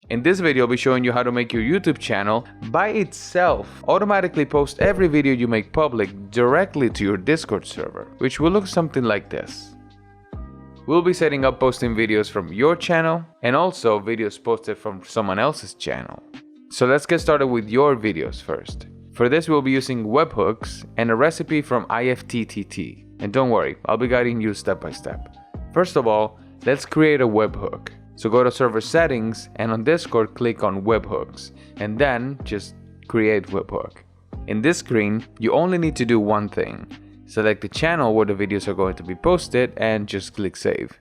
In this video, I'll be showing you how to make your YouTube channel by itself automatically post every video you make public directly to your Discord server, which will look something like this. We'll be setting up posting videos from your channel and also videos posted from someone else's channel. So let's get started with your videos first. For this, we'll be using webhooks and a recipe from IFTTT. And don't worry, I'll be guiding you step by step. First of all, let's create a webhook. So go to server settings and on Discord click on webhooks and then just create webhook. In this screen, you only need to do one thing. Select the channel where the videos are going to be posted and just click save.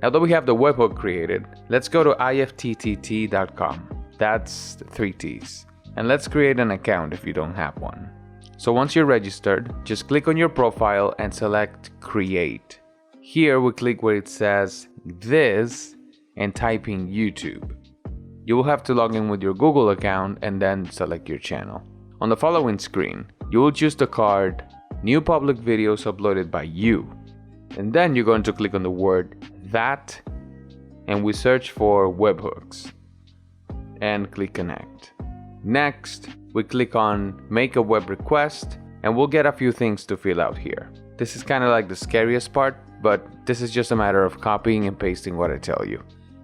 Now that we have the webhook created, let's go to IFTTT.com. That's 3 T's. And let's create an account if you don't have one. So once you're registered, just click on your profile and select create. Here we click where it says this and type in YouTube. You will have to log in with your Google account and then select your channel. On the following screen, you will choose the card New Public Videos Uploaded by You. And then you're going to click on the word that and we search for webhooks and click connect. Next, we click on make a web request and we'll get a few things to fill out here. This is kind of like the scariest part, but this is just a matter of copying and pasting what I tell you.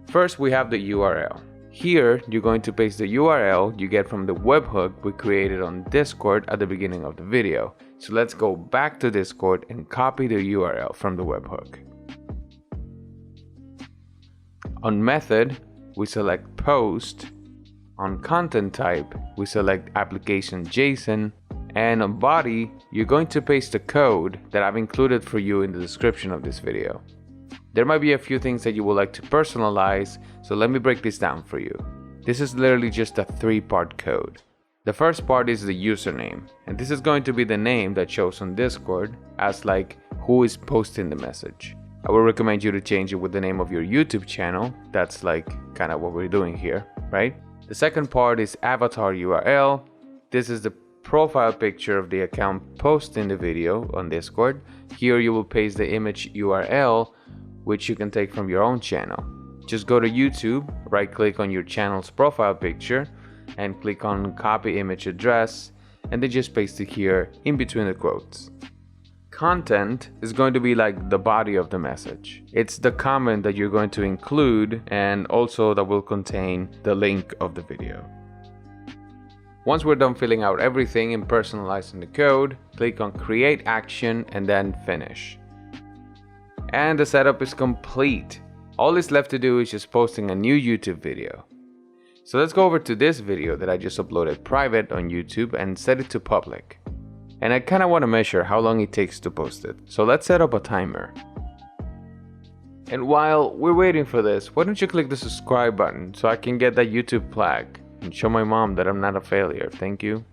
First, we have the URL. Here, you're going to paste the URL you get from the webhook we created on Discord at the beginning of the video. So let's go back to Discord and copy the URL from the webhook. On method, we select post. On content type, we select application JSON. And on body, you're going to paste the code that I've included for you in the description of this video. There might be a few things that you would like to personalize, so let me break this down for you. This is literally just a 3-part code. The first part is the username, and this is going to be the name that shows on Discord as like who is posting the message. I will recommend you to change it with the name of your YouTube channel. That's like kind of what we're doing here, right? The second part is avatar URL. This is the profile picture of the account posting the video on Discord. Here you will paste the image URL, which you can take from your own channel. Just go to YouTube, right click on your channel's profile picture and click on copy image address and then just paste it here in between the quotes. Content is going to be like the body of the message. It's the comment that you're going to include and also that will contain the link of the video. Once we're done filling out everything and personalizing the code, click on create action and then finish. And the setup is complete. All that's left to do is just posting a new YouTube video. So let's go over to this video that I just uploaded private on YouTube and set it to public. And I kind of want to measure how long it takes to post it. So let's set up a timer. And while we're waiting for this, why don't you click the subscribe button so I can get that YouTube flag and show my mom that I'm not a failure. Thank you.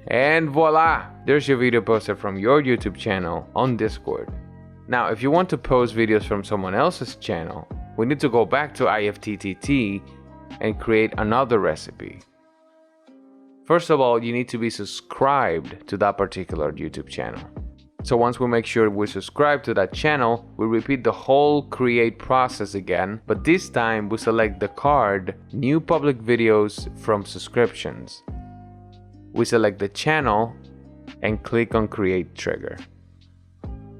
And voila! There's your video posted from your YouTube channel on Discord. Now, if you want to post videos from someone else's channel, we need to go back to IFTTT and create another recipe. First of all, you need to be subscribed to that particular YouTube channel. So once we make sure we're subscribed to that channel, we repeat the whole create process again, but this time we select the card New Public Videos from Subscriptions. We select the channel and click on create trigger.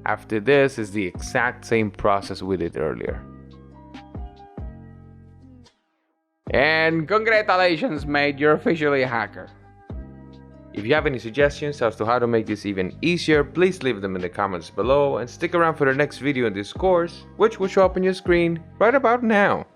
After this is the exact same process we did earlier. And congratulations, mate, you're officially a hacker. If you have any suggestions as to how to make this even easier, please leave them in the comments below and stick around for the next video in this course, which will show up on your screen right about now.